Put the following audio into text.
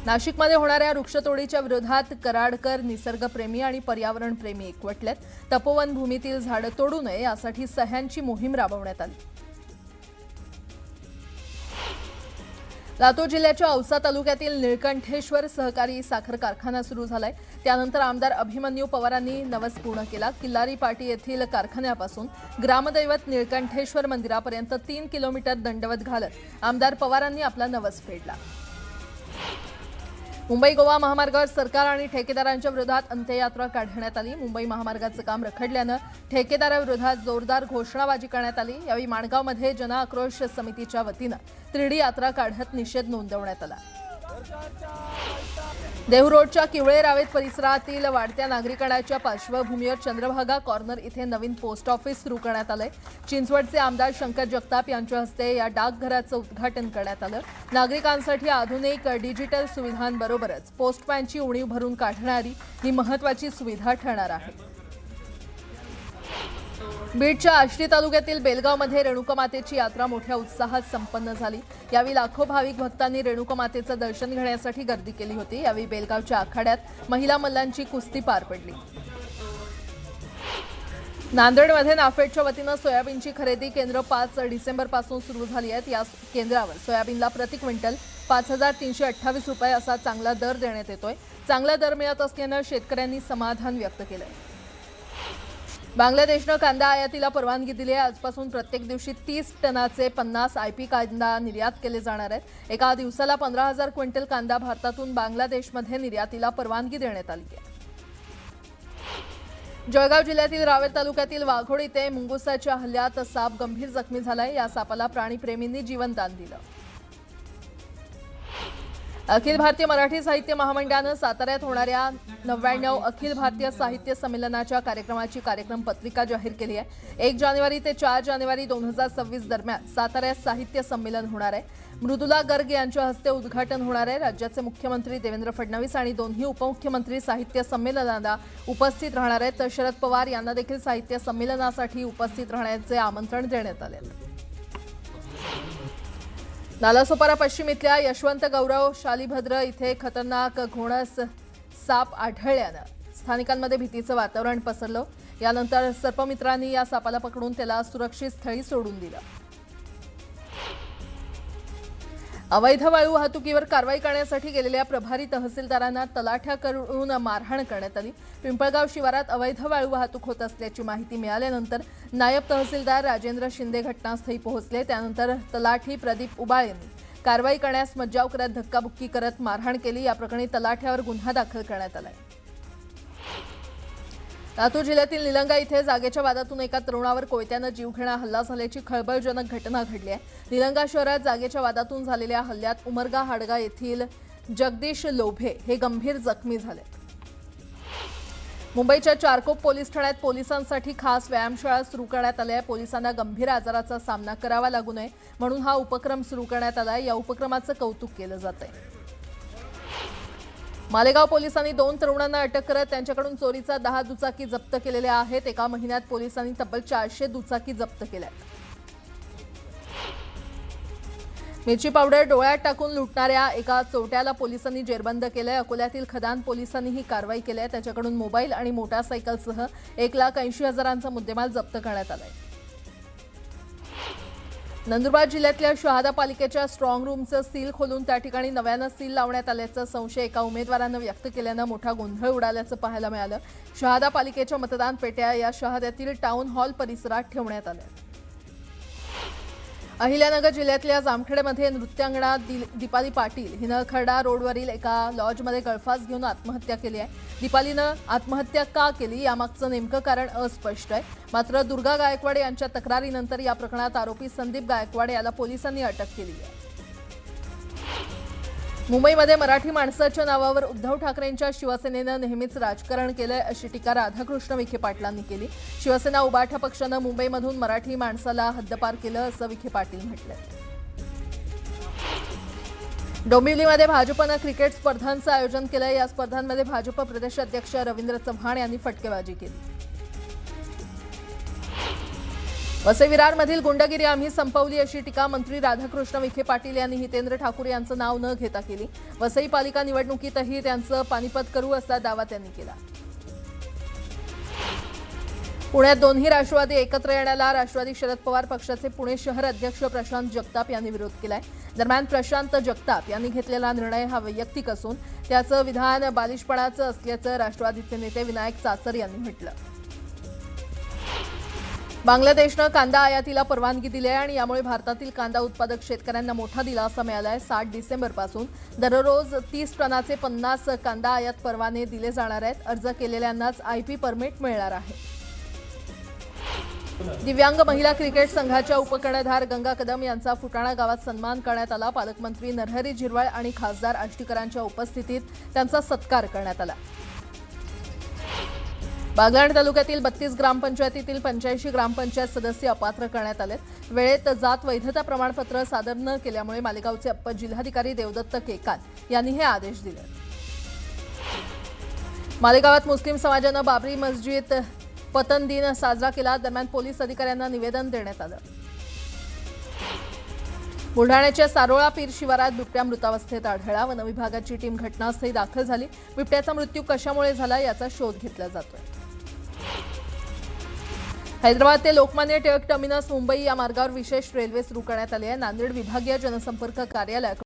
नाशिकमध्ये होणाऱ्या वृक्षतोडीच्या विरोधात कराडकर निसर्गप्रेमी आणि पर्यावरणप्रेमी एकवटलेत। तपोवन भूमीतील झाडं तोडू नये यासाठी सह्यांची मोहीम राबवण्यात आली। लातूर जिल्ह्याच्या औसा तालुक्यातील निळकंठेश्वर सहकारी साखर कारखाना सुरू झालाय। त्यानंतर आमदार अभिमन्यू पवारांनी नवस पूर्ण केला। किल्लारी पाटी येथील कारखान्यापासून ग्रामदैवत निळकंठेश्वर मंदिरापर्यंत 3 किलोमीटर दंडवत घालत आमदार पवारांनी आपला नवस फेडला। मुंबई गोवा महामार्गावर सरकार आणि ठेकेदारांच्या विरोधात अंत्ययात्रा काढण्यात आली। मुंबई महामार्गाचं काम रखडल्यानं ठेकेदाराविरोधात जोरदार घोषणाबाजी करण्यात आली। यावेळी माणगावमध्ये जनआक्रोश समितीच्या वतीनं त्रिडी यात्रा काढत निषेध नोंदवण्यात आला। देहू रोडच्या किवळे रावेत परिसरातील वाढत्या नागरिकांच्या पार्श्वभूमीवर चंद्रभागा कॉर्नर इथे नवीन पोस्ट ऑफिस सुरू करण्यात आलंय। चिंचवडचे आमदार शंकर जगताप यांच्या हस्ते या डाकघराचं उद्घाटन करण्यात आलं। नागरिकांसाठी आधुनिक डिजिटल सुविधांबरोबरच पोस्टमॅनची उणीव भरून काढणारी ही महत्त्वाची सुविधा ठरणार आहे। बीडच्या आष्टी तालुक्यातील बेलगावमध्ये रेणुकामातेची यात्रा मोठ्या उत्साहात संपन्न झाली। यावेळी लाखो भाविक भक्तांनी रेणुकामातेचं दर्शन घेण्यासाठी गर्दी केली होती। यावेळी बेलगावच्या आखाड्यात महिला मल्लांची कुस्ती पार पडली। नांदेडमध्ये नाफेडच्या वतीनं सोयाबीनची खरेदी केंद्र 5 डिसेंबरपासून सुरू झाली आहेत। या केंद्रावर सोयाबीनला प्रति क्विंटल 5328 रुपये असा चांगला दर देण्यात येतोय। चांगला दर मिळत असल्यानं शेतकऱ्यांनी समाधान व्यक्त केलंय। बांगलादेशनं कांदा आयातीला परवानगी दिली आहे। आजपासून प्रत्येक दिवशी 30 टनाचे 50 आयपी कांदा निर्यात केले जाणार आहेत। एका दिवसाला 15,000 क्विंटल कांदा भारतातून बांगलादेशमध्ये निर्यातीला परवानगी देण्यात आली आहे। जळगाव जिल्ह्यातील रावेर तालुक्यातील वाघोड इथे मुंगुसाच्या हल्ल्यात साप गंभीर जखमी झालाय। या सापाला प्राणीप्रेमींनी जीवनदान दिलं। अखिल भारतीय मराठी साहित्य महामंडळानं साताऱ्यात होणाऱ्या 99 अखिल भारतीय साहित्य संमेलनाच्या कार्यक्रमाची कार्यक्रम पत्रिका जाहीर केली आहे। 1 जानेवारी ते 4 जानेवारी 2026 दरम्यान साताऱ्यात साहित्य संमेलन होणार आहे। मृदुला गर्ग यांच्या हस्ते उद्घाटन होणार आहे। राज्याचे मुख्यमंत्री देवेंद्र फडणवीस आणि दोन्ही उपमुख्यमंत्री साहित्य संमेलनाला उपस्थित राहणार आहेत। तर शरद पवार यांना देखील साहित्य संमेलनासाठी उपस्थित राहण्याचे आमंत्रण देण्यात आले आहे। नालासोपारा पश्चिम इथल्या यशवंत गौरव शालिभद्र इथे खतरनाक घोणस साप आढळल्यानं स्थानिकांमध्ये भीतीचं वातावरण पसरलं। यानंतर सर्पमित्रांनी या सापाला पकडून त्याला सुरक्षित स्थळी सोडून दिलं। अवैध वाळू वाहतुकीवर कारवाई करण्यासाठी गेलेल्या प्रभारी तहसीलदारांना तलाठ्याकडून मारहाण करण्यात आली। पिंपळगाव शिवारात अवैध वाळू वाहतूक होत असल्याची माहिती मिळाल्यानंतर नायब तहसीलदार राजेंद्र शिंदे घटनास्थळी पोहोचले। त्यानंतर तलाठी प्रदीप उबाळ यांनी कारवाई करण्यास मज्जाव करत धक्काबुक्की करत मारहाण केली। या प्रकरणी तलाठ्यावर गुन्हा दाखल करण्यात आला आहे। लातूर जिल्ह्यातील निलंगा इथे जागेच्या वादातून एका तरुणावर कोयत्यानं जीवघेणा हल्ला झाल्याची खळबळजनक घटना घडली आहे। निलंगा शहरात जागेच्या वादातून झालेल्या हल्ल्यात उमरगा हाडगा येथील जगदीश लोभे हे गंभीर जखमी झाले। मुंबईच्या चारकोप पोलीस ठाण्यात पोलिसांसाठी खास व्यायामशाळा सुरू करण्यात आली आहे। पोलिसांना गंभीर आजाराचा सामना करावा लागू नये म्हणून हा उपक्रम सुरू करण्यात आला आहे। या उपक्रमाचं कौतुक केलं जात आहे। मालेगाव पोलिसांनी 2 तरुणांना अटक करत त्यांच्याकडून चोरीचा 10 दुचाकी जप्त केलेल्या आहेत। एका महिन्यात पोलिसांनी तब्बल 400 दुचाकी जप्त केल्या। मिरची पावडर डोळ्यात टाकून लुटणाऱ्या एका चोरट्याला पोलिसांनी जेरबंद केलंय। अकोल्यातील खदान पोलिसांनी ही कारवाई केली आहे। त्याच्याकडून मोबाईल आणि मोटारसायकलसह 1,80,000चा मुद्देमाल जप्त करण्यात आलाय। नंदुरबार जिल्ह्यातल्या शहादा पालिकेच्या स्ट्रॉंग रूमचं सील खोलून त्या ठिकाणी नव्यानं सील लावण्यात आल्याचा संशय एका उमेदवारानं व्यक्त केल्यानं मोठा गोंधळ उडाल्याचं पाहायला मिळालं। शहादा पालिकेच्या मतदान पेट्या या शहाद्यातील टाउन हॉल परिसरात ठेवण्यात आल्या। अहिल्यानगर जिल्ह्यातल्या जामखेडमध्ये नृत्यांगना दीपाली पाटील हिनं खर्डा रोडवरील एका लॉजमध्ये गळफास घेऊन आत्महत्या केली आहे। दीपालीनं आत्महत्या का केली यामागचं नेमकं कारण अस्पष्ट आहे। मात्र दुर्गा गायकवाड यांच्या तक्रारीनंतर या प्रकरणात आरोपी संदीप गायकवाड याला पोलिसांनी अटक केली आहे। मुंबईमध्ये मराठी माणसाच्या नावावर उद्धव ठाकरेंच्या शिवसेनेनं नेहमीच राजकारण केलंय अशी टीका राधाकृष्ण विखे पाटलांनी केली। शिवसेना उबाठा पक्षानं मुंबईमधून मराठी माणसाला हद्दपार केलं असं विखे पाटील म्हटलंय। डोंबिवलीमध्ये भाजपनं क्रिकेट स्पर्धांचं आयोजन केलंय। या स्पर्धांमध्ये भाजप प्रदेशाध्यक्ष रवींद्र चव्हाण यांनी फटकेबाजी केली। वसई विरारमधील गुंडगिरी आम्ही संपवली अशी टीका मंत्री राधाकृष्ण विखे पाटील यांनी हितेंद्र ठाकूर यांचं नाव न घेता केली। वसई पालिका निवडणुकीतही त्यांचं पानिपत करू असा दावा त्यांनी केला। पुण्यात दोन्ही राष्ट्रवादी एकत्र येण्याला राष्ट्रवादी शरद पवार पक्षाचे पुणे शहर अध्यक्ष प्रशांत जगताप यांनी विरोध केलाय। दरम्यान प्रशांत जगताप यांनी घेतलेला निर्णय हा वैयक्तिक असून त्याचं विधान बालिशपणाचं असल्याचं राष्ट्रवादीचे नेते विनायक चाचर यांनी म्हटलं। बांगलादेशनं कांदा आयातीला परवानगी दिली आहे आणि यामुळे भारतातील कांदा उत्पादक शेतकऱ्यांना मोठा दिलासा मिळाला आहे। 7 डिसेंबरपासून दररोज 30 टनाचे 50 कांदा आयात परवाने दिले जाणार आहेत। अर्ज केलेल्यांनाच आयपी परमिट मिळणार आहे। दिव्यांग महिला क्रिकेट संघाच्या उपकर्णधार गंगा कदम यांचा फुटाणा गावात सन्मान करण्यात आला। पालकमंत्री नरहरी झिरवळ आणि खासदार आष्टीकरांच्या उपस्थितीत त्यांचा सत्कार करण्यात आला। बागलाण तालुक्यातील 32 ग्रामपंचायतीतील 85 ग्रामपंचायत सदस्य अपात्र करण्यात आले। वेळेत जात वैधता प्रमाणपत्र सादर न केल्यामुळे मालेगावचे अप्पर जिल्हाधिकारी देवदत्त केकान यांनी हे आदेश दिले। मालेगावात मुस्लिम समाजानं बाबरी मस्जिद पतन दिन साजरा केला। दरम्यान पोलीस अधिकाऱ्यांना निवेदन देण्यात आलं। बुलढाण्याच्या सारोळा पीर शिवारात बिबट्या मृतावस्थेत आढळला। वन विभागाची टीम घटनास्थळी दाखल झाली। बिबट्याचा मृत्यू कशामुळे झाला याचा शोध घेतला जातोय। हैदराबाद ते लोकमान्य टिळक टर्मिनस मुंबई या मार्गावर विशेष रेल्वे सुरू करण्यात आली आहे। नांदेड विभागीय जनसंपर्क कार्यालय